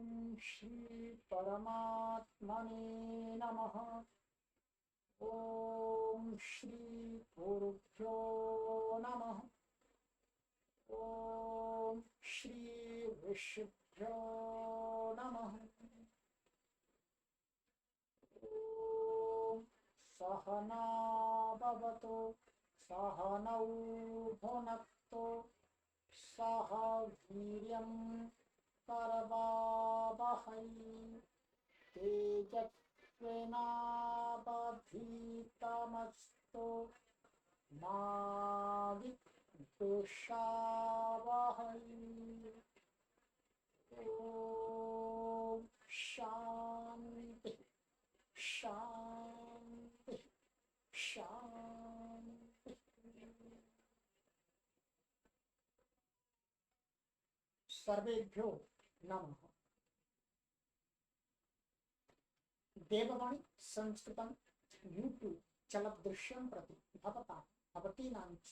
ओम श्री परमात्मने नमः। ओम श्री गुरुभ्यो नमः। ओम श्री ऋषिभ्यो नमः। ओम सहना भवतु सहनौ भुनक्तु सह वीर्यं करवावहै तेजस्विनावधीतमस्तु मा विद्विषावहै। ओम शांति शांति शांति। सर्वेभ्यो नमः। देववाणी संस्कृतं यूट्यूब चलत दृश्यं प्रति भवता भवतीनां च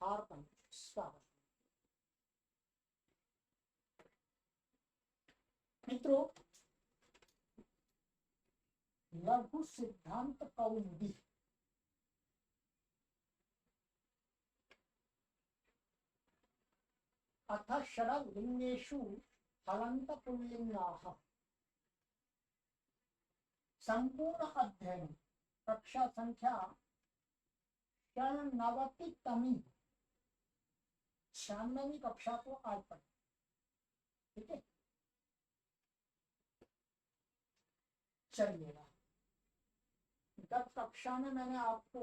हार्दं स्वागतम्। मित्रों, लघु सिद्धांत कौमुदी अथ षड्लिंगेषु हलन्त पुल्लिंगाः संपूर्ण अध्ययन कक्षा संख्या 96वीं 96वीं कक्षा को आज पढ़े। ठीक है, चलिएगा। गत कक्षा में मैंने आपको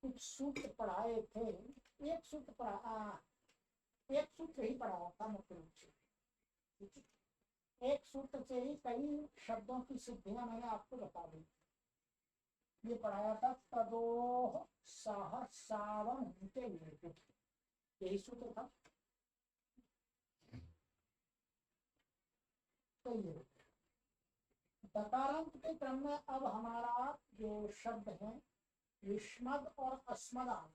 कुछ सूत्र पढ़ाए थे। एक सूत्र ही पढ़ाया था मुख्य रूप से। एक सूत्र से ही कई शब्दों की सिद्धियां मैंने आपको बता दी। ये पढ़ाया था तदोह सह सावम यही सूत्र था। तो ये दकारांत के क्रम में अब हमारा जो शब्द है युष्मद और अस्मदांत,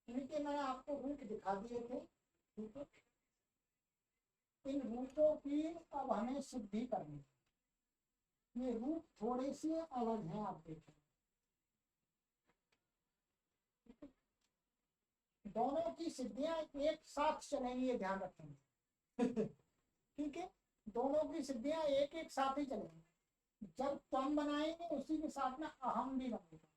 इनके मैंने आपको रूप दिखा दिए थे। ठीक है, इन रूपों की अब हमें सिद्धि करनी है। ये रूप थोड़े से अलग हैं, आप देखें। दोनों की सिद्धियां एक साथ चलेंगी, ये ध्यान रखेंगे। ठीक है, दोनों की सिद्धियां एक एक साथ ही चलेंगी। जब त्वम बनाएंगे उसी के साथ में अहम भी बनेगा।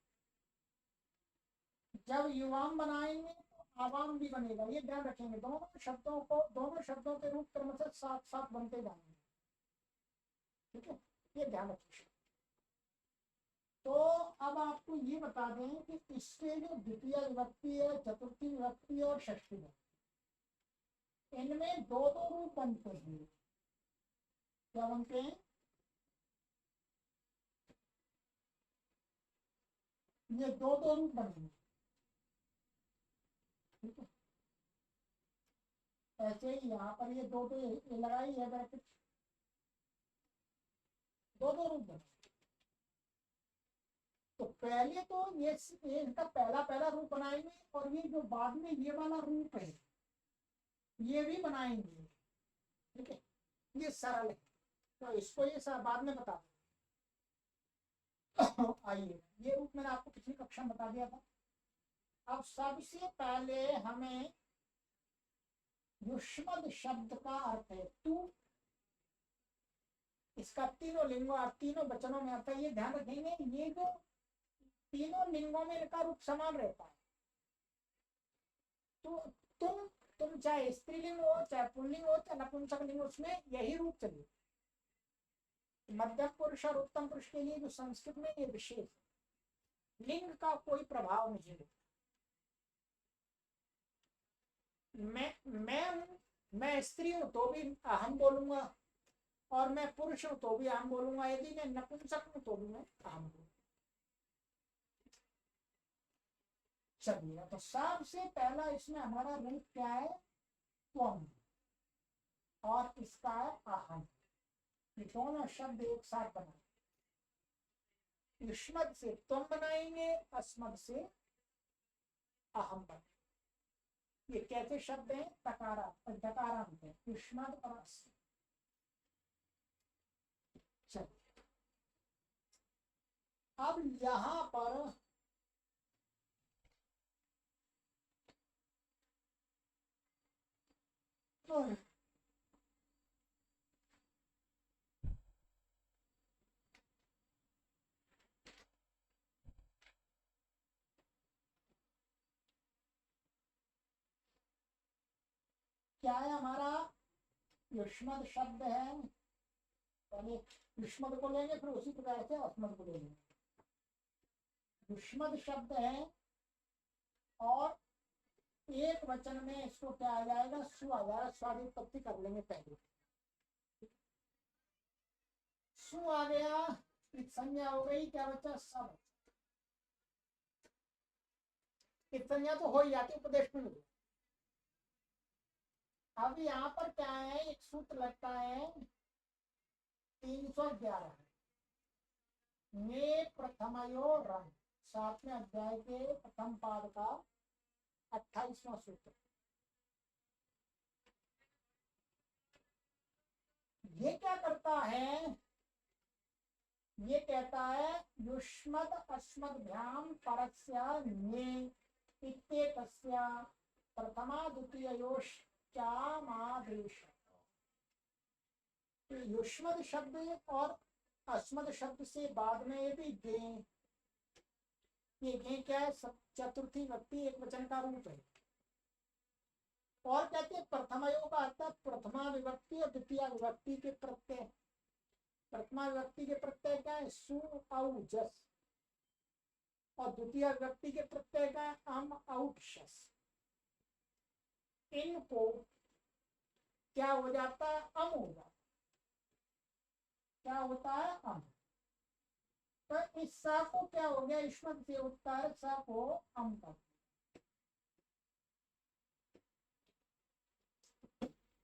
जब युवाम बनाएंगे तो आवाम भी बनेगा। ये ध्यान रखेंगे। दोनों शब्दों के रूप क्रमशः साथ साथ बनते जाएंगे। ठीक है, ये ध्यान रखिए। तो अब आपको ये बता दें कि इसके जो द्वितीय विभक्ति है, चतुर्थी विभक्ति और षष्ठी विभक्ति, इनमें दो दो रूप बनते हैं। क्या बनते हैं? ये दो दो रूप बनेंगे। ठीक है, ऐसे ही यहाँ पर ये दो दो लगाई है ब्रैकेट, दो दो रूप बने। तो पहले तो ये इनका पहला पहला रूप बनाएंगे और ये जो बाद में ये वाला रूप है ये भी बनाएंगे। ठीक है, ये सरल है, तो इसको ये बाद में बता दो। आइए, ये रूप मैंने आपको पिछली कक्षा में बता दिया था। अब सबसे पहले हमें युष्मद शब्द का अर्थ है तू। इसका तीनों लिंगों और तीनों वचनों में आता है। ये ध्यान रखेंगे, ये जो तीनों लिंगों में इनका रूप समान रहता है। तो तुम चाहे स्त्रीलिंग हो, चाहे पुल्लिंग हो, चाहे नपुंसक लिंग, उसमें यही रूप चले। मध्यम पुरुष और उत्तम पुरुष के लिए जो संस्कृत में ये विशेष लिंग का कोई प्रभाव नहीं है। मैं स्त्री हूं तो भी अहम बोलूंगा, और मैं पुरुष हूं तो भी अहम बोलूंगा। यदि मैं नपुंसक हूं तो भी मैं अहम बोलूंगा। चलिए, तो सबसे पहला इसमें हमारा रूप क्या है? त्वम, और इसका है अहम। ये दोनों शब्द एक साथ बनाए। युष्मद से त्वम बनाएंगे, अस्मद से अहम बनाएंगे। ये कैसे शब्द हैं? तकारा डकारांत है, युष्मद और अस्मद। चलिए अब यहां पर क्या है हमारा? युष्मद शब्द है, पहले युष्मद को लेंगे फिर उसी प्रकार से अस्मद को लेंगे। युष्मद शब्द है और एक वचन में इसको क्या आ जाएगा? सु आ जाएगा। स्वादित्पत्ति कर लेंगे पहले। सु आ गया, एक संज्ञा हो गई, क्या बच्चा? सब। एक संज्ञा तो हो ही जाती, उपदेश में नहीं। अब यहाँ पर क्या है? एक सूत्र लगता है 311 में प्रथमयो रंग, 7वें अध्याय के प्रथम पाद का 28वां सूत्र। ये क्या करता है? ये कहता है युष्मद अस्मद्भ्याम परस्य ने इत्येतस्य प्रथमा द्वितीययोश्चामादेश। युष्मद शब्द और अस्मद शब्द से बाद में ये भी गे, ये गे क्या है? चतुर्थी व्यक्ति एक वचन का रूप है। और कहते हैं प्रथमयो का अर्थ प्रथमा विभक्ति और द्वितीय विभक्ति के प्रत्यय। प्रथमा विभक्ति के प्रत्यय क्या है? सु औ जस, और द्वितीय विभक्ति के प्रत्यय का है अम औ शस। इनको क्या हो जाता है? अम हो जाता। क्या होता है? अम। तो इस सा को क्या हो गया? युष्मद से उठता है, सा को अम कर।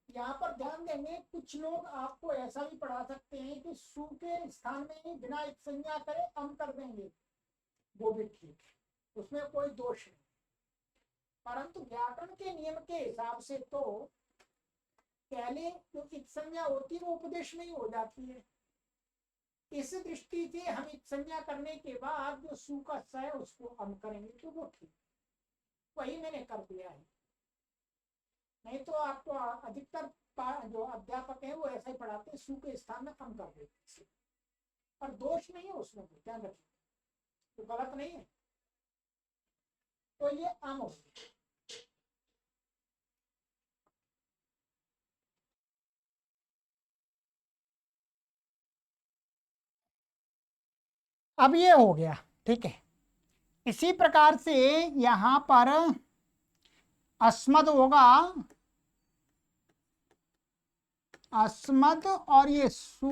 यहाँ पर ध्यान देंगे, कुछ लोग आपको ऐसा भी पढ़ा सकते हैं कि सु के स्थान में ही बिना एक संज्ञा करे अम कर देंगे, वो भी ठीक, उसमें कोई दोष नहीं। परंतु व्याकरण के नियम के हिसाब से तो पहले जो एक संज्ञा होती है वो उपदेश में ही हो जाती है। इस दृष्टि से हम एक संज्ञा करने के बाद जो सु का स है उसको अम करेंगे तो वो ठीक, वही मैंने कर दिया है। नहीं तो आपको अधिकतर जो अध्यापक है वो ऐसा ही पढ़ाते हैं, सु के स्थान में अम कर देते, और दोष नहीं है उसमें, ध्यान रखिए, तो गलत नहीं है। तो ये अम हो गया। अब ये हो गया, ठीक है। इसी प्रकार से यहां पर अस्मद होगा, अस्मद, और ये सु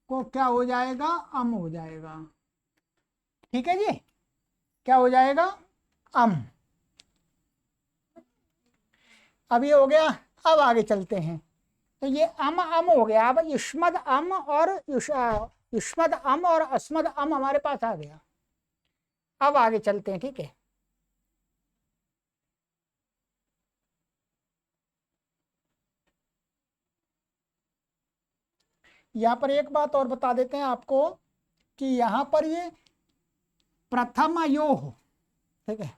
को क्या हो जाएगा? अम हो जाएगा। ठीक है जी, क्या हो जाएगा? अम। अब ये हो गया। अब आगे चलते हैं। तो ये अम हो गया। अब युष्मद अम और युष्मद अम और अस्मद अम हमारे पास आ गया। अब आगे चलते हैं, ठीक है। यहां पर एक बात और बता देते हैं आपको कि यहां पर ये प्रथमयो, ठीक है,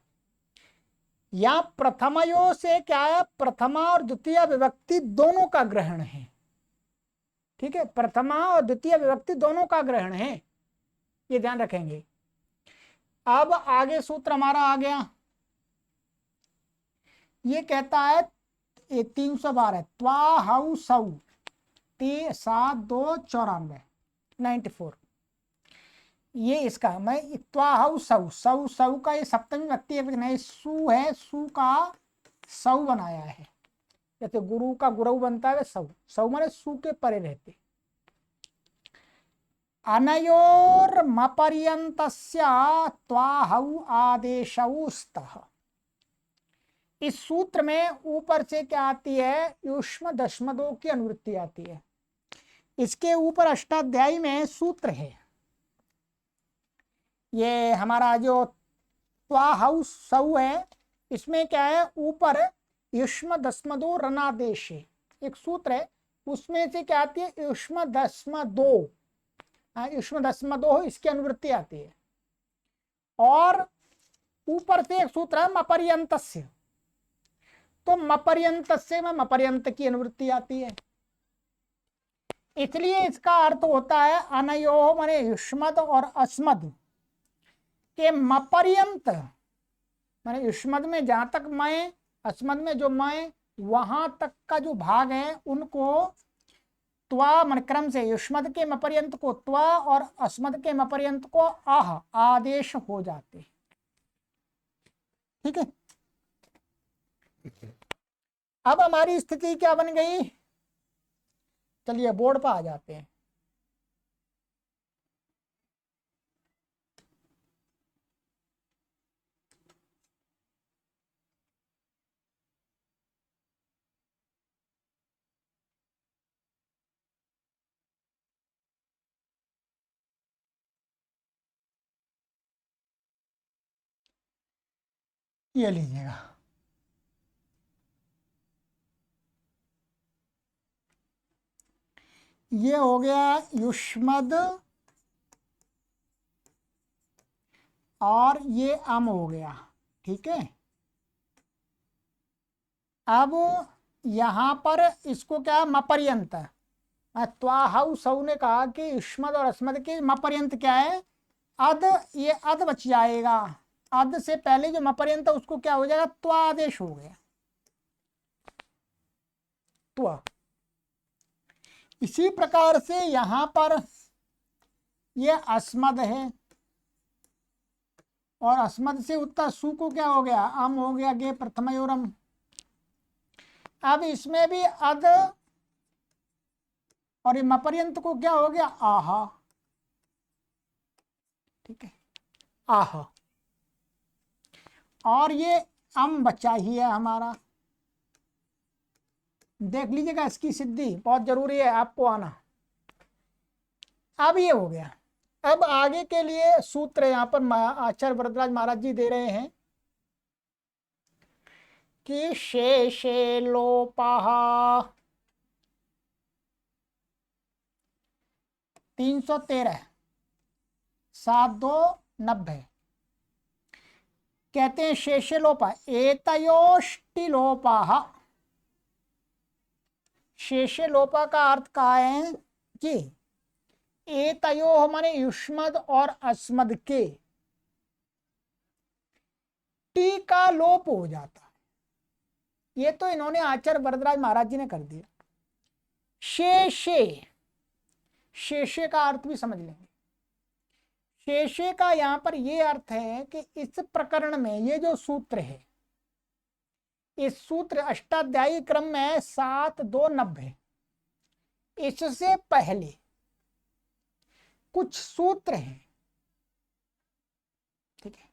या प्रथमयो से क्या है? प्रथमा और द्वितीय विभक्ति दोनों का ग्रहण है, ठीक है। प्रथमा और द्वितीय विभक्ति दोनों का ग्रहण है, ये ध्यान रखेंगे। अब आगे सूत्र हमारा आ गया, ये कहता है 312 त्वा हाउ सौ 7 2 94 94। ये इसका मैं त्वा हाउ सौ सौ सौ का ये सप्तमी व्यक्ति है, सु है, सु का सौ बनाया है। जैसे गुरु का गुरु बनता है सौ, सौ माने सु के परे रहते। अनयोर मपर्यंतस्य त्वाहौ आदेशौ स्तः। इस सूत्र में ऊपर से क्या आती है? युष्म दशमदों की अनुवृत्ति आती है। इसके ऊपर अष्टाध्यायी में सूत्र है, ये हमारा जो त्वाहौ सौ है, इसमें क्या है, ऊपर युष्म दस्मदो रनादेश एक सूत्र है, उसमें से क्या आती है, युष्म दस्मदो, युष्म दस्मदो, इसकी अनुवृत्ति आती है। और ऊपर से एक सूत्र है मपर्यंतस्य, तो मपर्यंतस्य में मपर्यंत की अनुवृत्ति आती है। इसलिए इसका अर्थ होता है अनयो माने युष्मद और अस्मद के मपर्यंत, माने युष्मद में जहां तक मैं, अस्मद में जो मैं, वहां तक का जो भाग है उनको त्वा मन क्रम से युष्मद के मपर्यंत को त्वा और अस्मद के मपर्यंत को आह आदेश हो जाते हैं। ठीक है, अब हमारी स्थिति क्या बन गई, चलिए बोर्ड पर आ जाते हैं। ये लीजिएगा, ये हो गया युष्मद और ये अम हो गया। ठीक है, अब यहां पर इसको क्या, मपर्यंत, त्वाहु सऊ ने कहा कि युष्मद और अस्मद के मपर्यंत क्या है, अद, ये अद बच जाएगा, अद से पहले जो मपर्यंत है उसको क्या हो जाएगा, त्वा आदेश हो गया, त्वा। इसी प्रकार से यहां पर ये अस्मद है और अस्मद से उत्तर सु को क्या हो गया, अम हो गया, गे प्रथमयोरम। अब इसमें भी अद और ये मपर्यंत को क्या हो गया, आहा। ठीक है, आह, और ये अम बचा ही है हमारा। देख लीजिएगा, इसकी सिद्धि बहुत जरूरी है आपको आना। अब ये हो गया। अब आगे के लिए सूत्र यहां पर आचार्य वरदराज महाराज जी दे रहे हैं कि शेषे लोपाः 313 7290 कहते हैं शेषे लोपा एतयोष्टि लोपाः। शेषे लोपा का अर्थ क्या है कि एतयो माने युष्मद और अस्मद के टी का लोप हो जाता है। ये तो इन्होंने आचार्य वरदराज महाराज जी ने कर दिया। शेषे, शेषे का अर्थ भी समझ लेंगे। शेषे का यहां पर ये अर्थ है कि इस प्रकरण में ये जो सूत्र है, इस सूत्र अष्टाध्यायी क्रम में 7290, इससे पहले कुछ सूत्र हैं, ठीक है,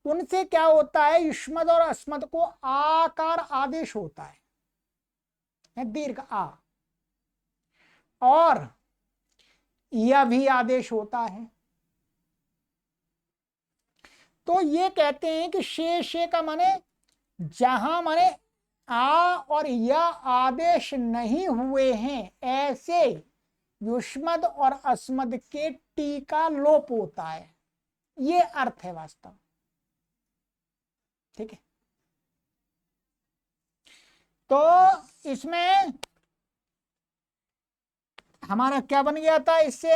उनसे क्या होता है, युष्मद और अस्मद को आकार आदेश होता है दीर्घ आ, और यह भी आदेश होता है। तो ये कहते हैं कि शेषे का माने जहां माने आ और या आदेश नहीं हुए हैं, ऐसे युष्मद और अस्मद के टी का लोप होता है। ये अर्थ है वास्तव। ठीक है, तो इसमें हमारा क्या बन गया था, इससे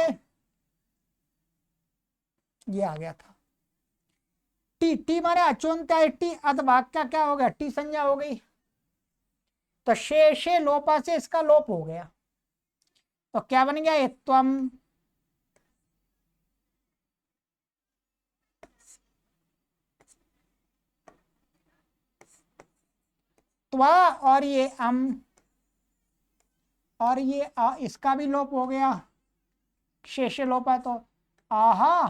ये आ गया था टी, टी माने अचोन्त्याय टी, अधभाग का क्या हो गया, टी संज्ञा हो गई। तो शेषे लोपा से इसका लोप हो गया, तो क्या बन गया, त्वम। त्वा और ये अम और ये इसका भी लोप हो गया, शेषे लोपा, तो आहा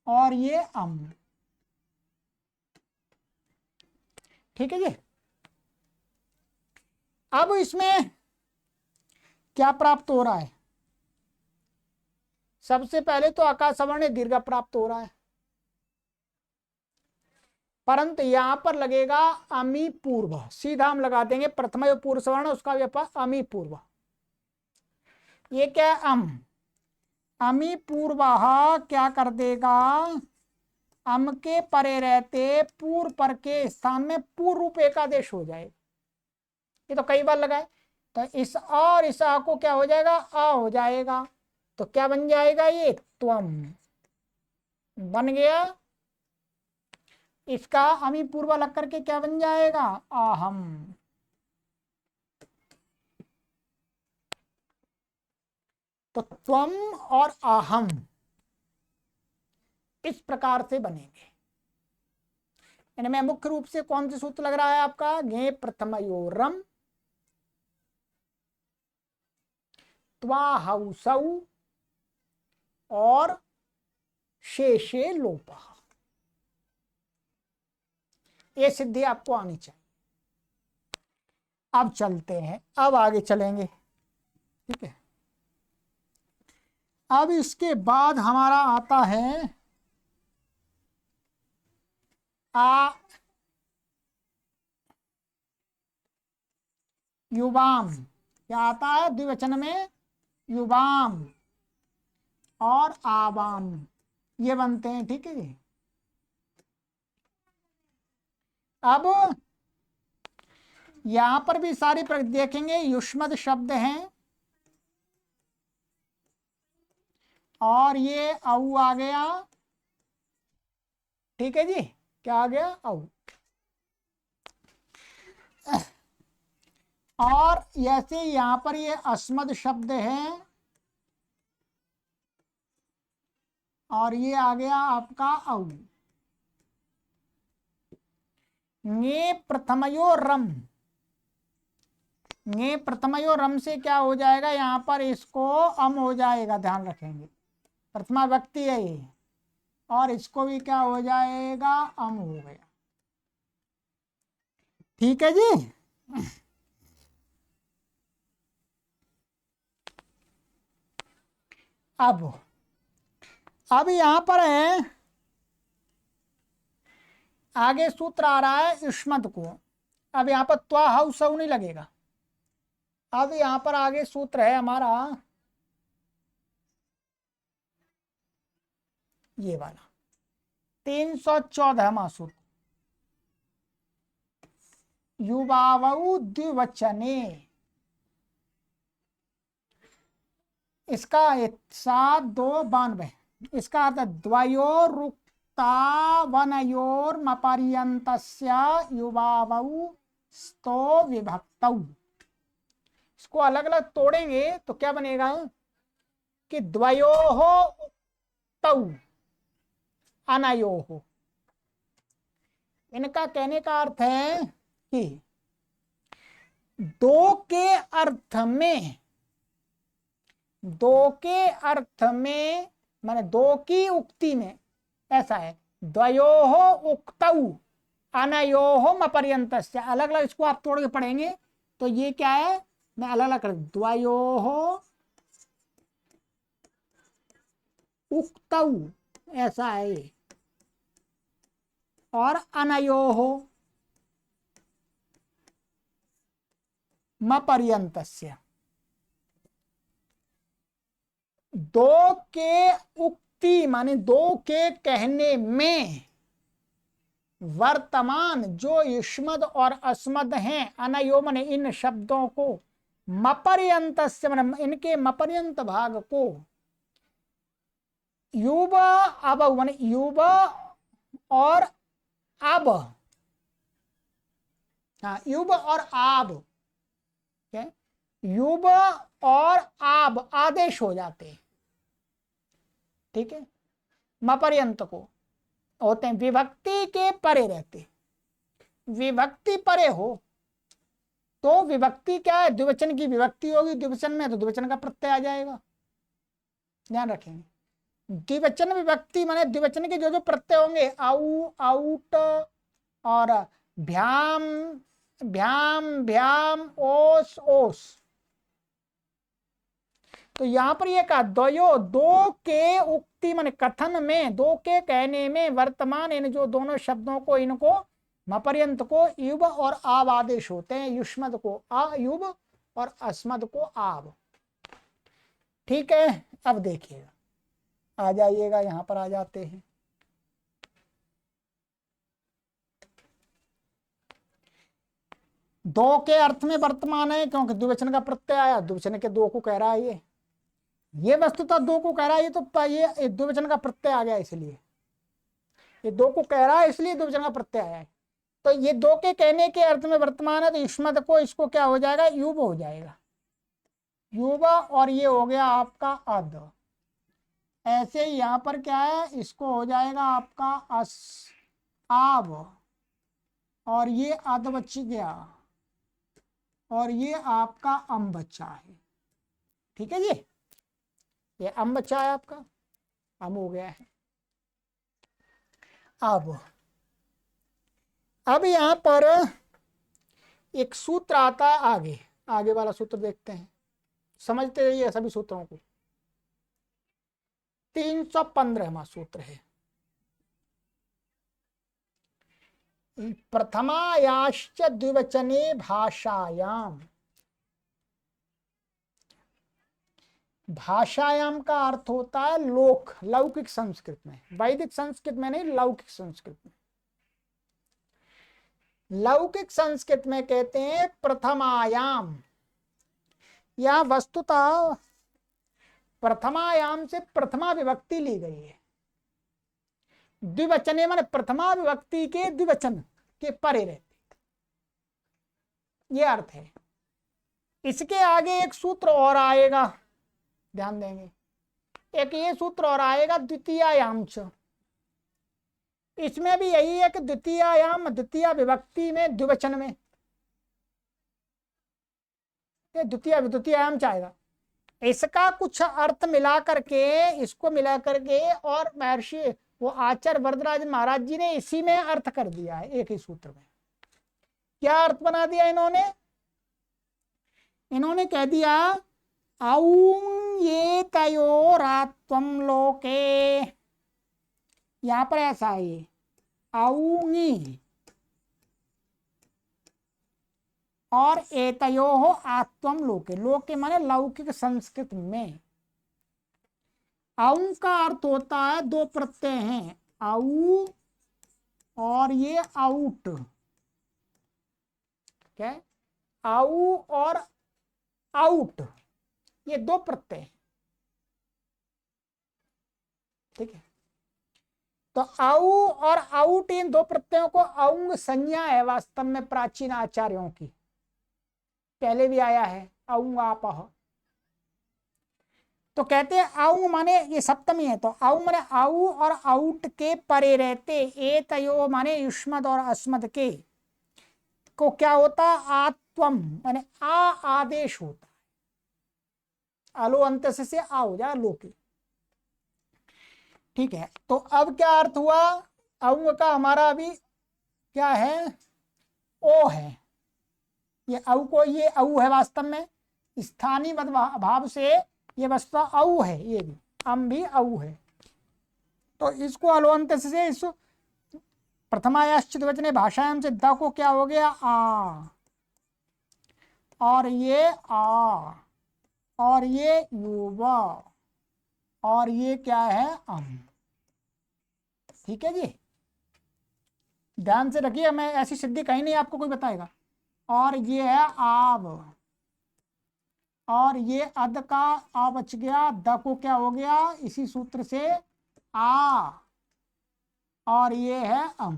और ये अम। ठीक है जी। अब इसमें क्या प्राप्त हो रहा है, सबसे पहले तो आकाश सवर्ण दीर्घ प्राप्त हो रहा है। परंतु यहां पर लगेगा अमी पूर्व, सीधा हम लगा देंगे प्रथम जो पूर्व सवर्ण उसका व्यापार अमी पूर्व। ये क्या है अमी पूर्व क्या कर देगा, अम के परे रहते पूर्व पर के स्थान में पूर्व रूप एकादेश हो जाएगा। ये तो कई बार लगाए, तो इस और इस आ को क्या हो जाएगा, आ हो जाएगा, तो क्या बन जाएगा, ये त्वम बन गया। इसका अमी पूर्व लग करके क्या बन जाएगा, आहम। तो त्वम और आहम इस प्रकार से बनेंगे। इनमें मुख्य रूप से कौन सा सूत्र लग रहा है आपका, ज्ञे प्रथमयोरम त्वाहौसौ और शेषे लोप। ये सिद्धि आपको आनी चाहिए। अब चलते हैं, अब आगे चलेंगे, ठीक है। अब इसके बाद हमारा आता है युवाम। क्या आता है द्विवचन में, युवाम और आवाम, ये बनते हैं, ठीक है जी। अब यहां पर भी सारी देखेंगे युष्मद शब्द हैं, और ये औ आ गया, ठीक है जी। क्या आ गया, औ। और जैसे यहां पर ये अस्मद शब्द है, और ये आ गया आपका औ। ङे प्रथमयो रम, ङे प्रथमयो रम से क्या हो जाएगा, यहां पर इसको अम हो जाएगा, ध्यान रखेंगे, प्रथमा व्यक्ति है ये, और इसको भी क्या हो जाएगा, अम हो गया, ठीक है जी। अब यहां पर है, आगे सूत्र आ रहा है युष्मद को। अब यहां पर त्वा हाउस नहीं लगेगा। अब यहां पर आगे सूत्र है हमारा ये वाला 314वां सूत्र, युवावु द्विवचने। इसका 7-2-92, इसका अर्थ द्वयोरुक्तावनयोर मपर्यन्तस्य युवावु स्तो विभक्तौ। इसको अलग अलग तोड़ेंगे तो क्या बनेगा कि द्वयोः उक्तौ अनयोः। इनका कहने का अर्थ है कि दो के अर्थ में, दो के अर्थ में माने दो की उक्ति में, ऐसा है द्वयोः उक्तौ अनयोः मपर्यन्तस्य। अलग अलग इसको आप तोड़ के पढ़ेंगे तो ये क्या है, मैं अलग अलग कर, द्वयोः उक्तौ ऐसा है ये, और अनयोः मपर्यन्तस्य। दो के उक्ति माने दो के कहने में वर्तमान जो युष्मद और अस्मद हैं, अनयो माने इन शब्दों को, मपर्यन्तस्य माने इनके मपर्यंत भाग को, युव अब माने युव और अब, हाँ युव और आब, क्या युव और आब आदेश हो जाते हैं, ठीक है। मपर्यंत को होते हैं, विभक्ति के परे रहते, विभक्ति परे हो तो विभक्ति क्या है, द्विवचन की विभक्ति होगी, द्विवचन में तो द्विवचन का प्रत्यय आ जाएगा, ध्यान रखेंगे। द्विवचन विभक्ति माने द्विवचन के जो जो प्रत्यय होंगे, आउ आउट और भ्याम भ्याम भ्याम ओस ओस, तो यहाँ पर ये कहा द्वयो, दो के उक्ति मन कथन में, दो के कहने में वर्तमान इन जो दोनों शब्दों को, इनको मपर्यंत को युब और आब आदेश होते हैं। युष्मद को युब और अस्मद को आब। ठीक है, अब देखिएगा, आ जाइएगा, यहां पर आ जाते हैं। दो के अर्थ में वर्तमान है क्योंकि द्विवचन का प्रत्यय आया, द्विवचन के दो को कह रहा है। ये वस्तुतः दो को कह रहा है, ये तो ये द्विवचन का प्रत्यय आ गया, इसलिए ये दो को कह रहा है, इसलिए द्विवचन का प्रत्यय आया है। तो ये दो के कहने के अर्थ में वर्तमान है, तो युष्मद को, इसको क्या हो जाएगा, युब हो जाएगा, युब, और ये हो गया आपका अद। ऐसे ही यहां पर क्या है, इसको हो जाएगा आपका अस आब, और ये अद बच गया, और ये आपका अम बच्चा है। ठीक है जी, ये अम बच्चा है आपका, अम हो गया है। अब यहां पर एक सूत्र आता है, आगे आगे वाला सूत्र देखते हैं, समझते रहिए सभी सूत्रों को। 315वां सूत्र है, प्रथमायाश्च द्विवचने भाषायाम। भाषायाम का अर्थ होता है लोक, लौकिक संस्कृत में, वैदिक संस्कृत में नहीं, लौकिक संस्कृत में। लौकिक संस्कृत में कहते हैं प्रथमायाम। यह वस्तुतः प्रथमायाम से प्रथमा विभक्ति ली गई है। द्विवचने माने प्रथमा विभक्ति के द्विवचन के परे रहते, ये अर्थ है। इसके आगे एक सूत्र और आएगा, ध्यान देंगे, एक ये सूत्र और आएगा द्वितीयायाम च। इसमें भी यही है कि द्वितीयायाम, द्वितीय विभक्ति में द्विवचन में, द्वितीयायाम चाहेगा। इसका कुछ अर्थ मिला करके, इसको मिला करके, और महर्षि वो आचार्य वरदराज महाराज जी ने इसी में अर्थ कर दिया है, एक ही सूत्र में। क्या अर्थ बना दिया इन्होंने? इन्होंने कह दिया औं ये तयोरात्वं लोके, यहां पर ऐसा है, ये औंगी और एतयोः आत्वं लोके, लोके माने लौकिक संस्कृत में। औं का अर्थ होता है, दो प्रत्यय हैं, औ और ये आउट, क्या, औ और आउट, ये दो प्रत्यय। ठीक है, तो औ और आउट, इन दो प्रत्ययों को औंग संज्ञा है वास्तव में प्राचीन आचार्यों की, पहले भी आया है औंग आपह। तो कहते हैं औ माने ये सप्तमी है, तो औ माने औ और आउट के परे रहते, ए तयो माने युष्मद और अस्मद के को क्या होता, आत्वम माने आ आदेश होता है, अलो अंत से आ हो जाए लोके। ठीक है, तो अब क्या अर्थ हुआ, औ का हमारा अभी क्या है, ओ है, ये औ को, ये औ है वास्तव में, स्थानीय मद भाव से ये वस्तु औ है, ये भी अम भी औ है। तो इसको अलोअंत से, इस प्रथमायाश्च द्विवचने भाषायाम से द को क्या हो गया, आ, और ये आ, और ये युवा, और ये क्या है, अम। ठीक है जी, ध्यान से रखिए, मैं ऐसी सिद्धि कहीं नहीं आपको कोई बताएगा। और ये है आब, और ये अद का आ बच गया, द को क्या हो गया इसी सूत्र से आ, और ये है अम।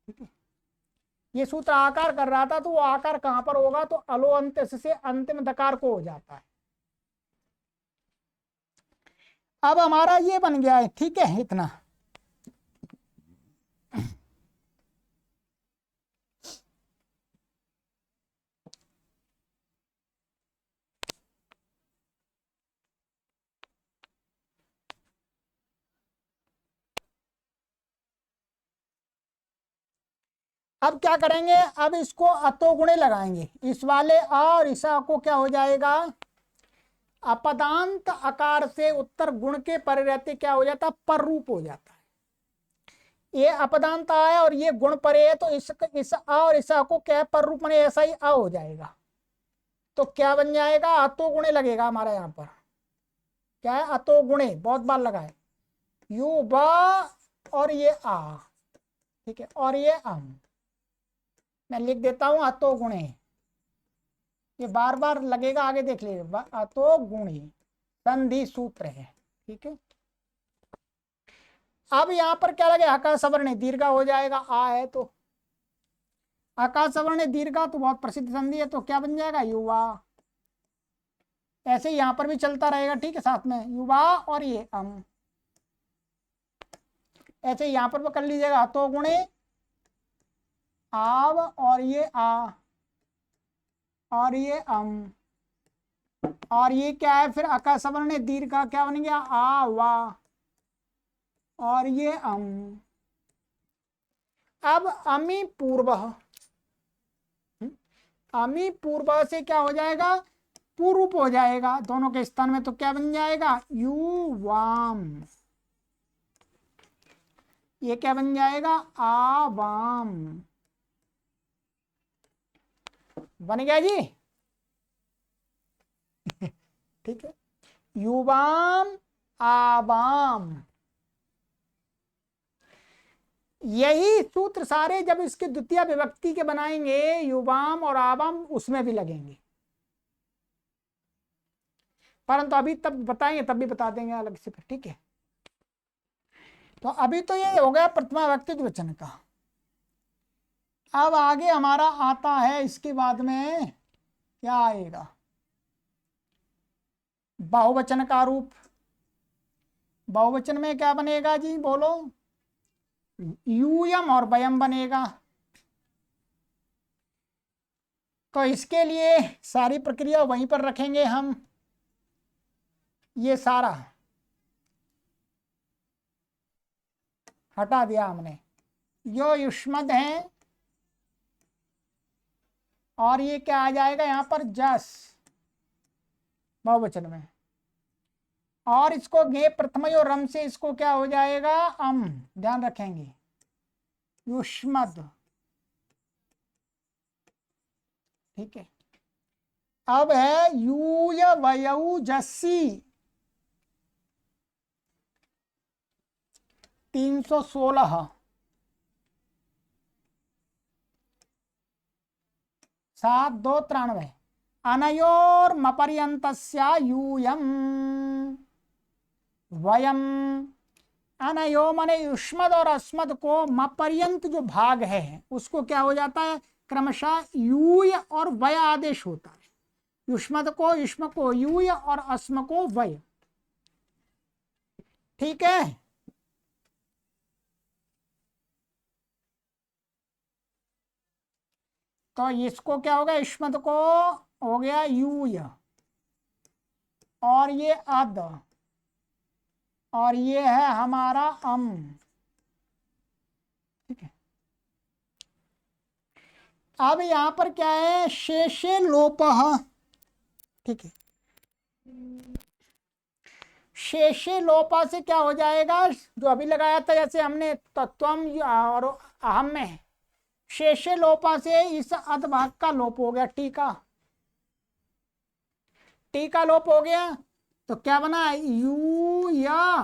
ठीक है, ये सूत्र आकार कर रहा था, तो वो आकार कहां पर होगा, तो अलो अंत से अंतिम दकार को हो जाता है। अब हमारा ये बन गया है। ठीक है, इतना अब क्या करेंगे, अब इसको अतो गुणे लगाएंगे, इस वाले आ और इस आ को क्या हो जाएगा, अपदांत आकार से उत्तर गुण के परे रहते क्या हो जाता है, पर रूप हो जाता है। ये अपदांत आया और ये गुण परे है, तो इस आ और इस आ को क्या है, पर रूप माने ऐसा ही आ हो जाएगा। तो क्या बन जाएगा, अतो गुणे लगेगा हमारा यहाँ पर। क्या है, अतो गुणे, बहुत बार लगा है। यू बा और ये आ, ठीक है, और ये अम। मैं लिख देता हूं अतो गुणे, ये बार बार लगेगा, आगे देख लीजिए। अतो गुणे संधि सूत्र है, ठीक है। अब यहां पर क्या लगे, आकाश सवर्ण दीर्घा हो जाएगा, आ है तो आकाश सवर्ण दीर्घा तो बहुत प्रसिद्ध संधि है, तो क्या बन जाएगा, युवा। ऐसे यहां पर भी चलता रहेगा, ठीक है, साथ में युवा और ये अम। ऐसे यहां पर भी कर लीजिएगा, अतो गुणे आव और ये आ और ये अम, और ये क्या है फिर, आकाश सवर्ण दीर्घा क्या बन गया, आ वा और ये अम। अब अमी पूर्व, अमी पूर्व से क्या हो जाएगा, पूर्व हो जाएगा दोनों के स्थान में, तो क्या बन जाएगा, युवाम। ये क्या बन जाएगा, आवाम। बन गया जी। ठीक है, युवाम आवाम। यही सूत्र सारे जब इसके द्वितीय विभक्ति के बनाएंगे, युवाम और आवाम, उसमें भी लगेंगे, परंतु अभी तब बताएंगे, तब भी बता देंगे अलग से फिर, ठीक है। तो अभी तो ये हो गया प्रथमा विभक्ति द्विवचन का। अब आगे हमारा आता है, इसके बाद में क्या आएगा, बहुवचन का रूप। बहुवचन में क्या बनेगा जी, बोलो, यूयम और वयम बनेगा। तो इसके लिए सारी प्रक्रिया वहीं पर रखेंगे हम, ये सारा हटा दिया हमने, यो युष्मद है, और ये क्या आ जाएगा यहाँ पर, जस, बहुवचन में। और इसको गे प्रथमयो रम से इसको क्या हो जाएगा, अम, ध्यान रखेंगे, युष्मद, ठीक है। अब है यूय वयऊ जस्सी, 316, 7-2-93। अनयोर मपर्यंतस्या यूयम वयम। अनयो माने युष्मद और अस्मद को मपर्यंत जो भाग है उसको क्या हो जाता है, क्रमशः यूय और वय आदेश होता है। युष्मद को युष्म को यूय और अस्म को वय, ठीक है। तो इसको क्या होगा, युष्मद को हो गया यूय, और ये अद, और ये है हमारा अम, ठीक है। अब यहां पर क्या है, शेषे लोपः, ठीक है। शेषे लोपा से क्या हो जाएगा, जो अभी लगाया था जैसे हमने तत्वम और अहम में, शेषे लोपा से इस अधभाग का लोप हो गया, टीका, टीका लोप हो गया, तो क्या बना, यू या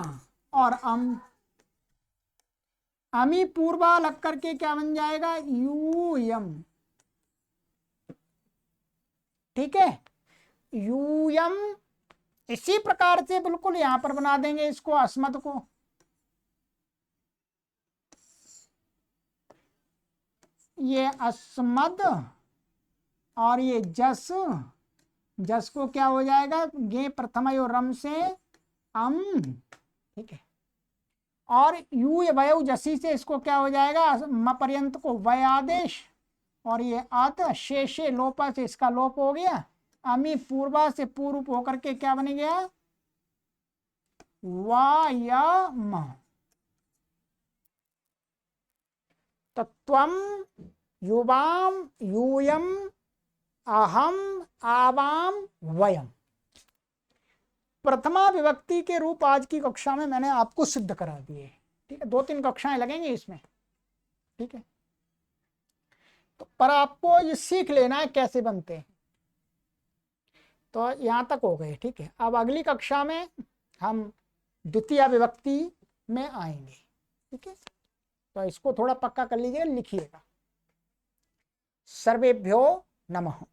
और अमी पूर्वा लग करके क्या बन जाएगा, यू यम, ठीक है, यूयम। इसी प्रकार से बिल्कुल यहां पर बना देंगे इसको, अस्मद को, ये अस्मद, और ये जस, जस को क्या हो जाएगा, गे प्रथम यो रम से अम, ठीक है। और यू ये वयु जसी से इसको क्या हो जाएगा, म पर्यंत को वय आदेश, और ये आत शेषे लोपा से इसका लोप हो गया, अमी पूर्वा से पूर्व होकर के क्या बन गया, वायम। तत्वम युवाम यूयम अहम आवाम वयम। प्रथमा विभक्ति के रूप आज की कक्षा में मैंने आपको सिद्ध करा दिए। ठीक है, 2-3 कक्षाएं लगेंगी इसमें। ठीक है, तो पर आपको ये सीख लेना है कैसे बनते हैं। तो यहां तक हो गए। ठीक है, अब अगली कक्षा में हम द्वितीय विभक्ति में आएंगे। ठीक है, तो इसको थोड़ा पक्का कर लीजिए, लिखिएगा। सर्वेभ्यो नमः।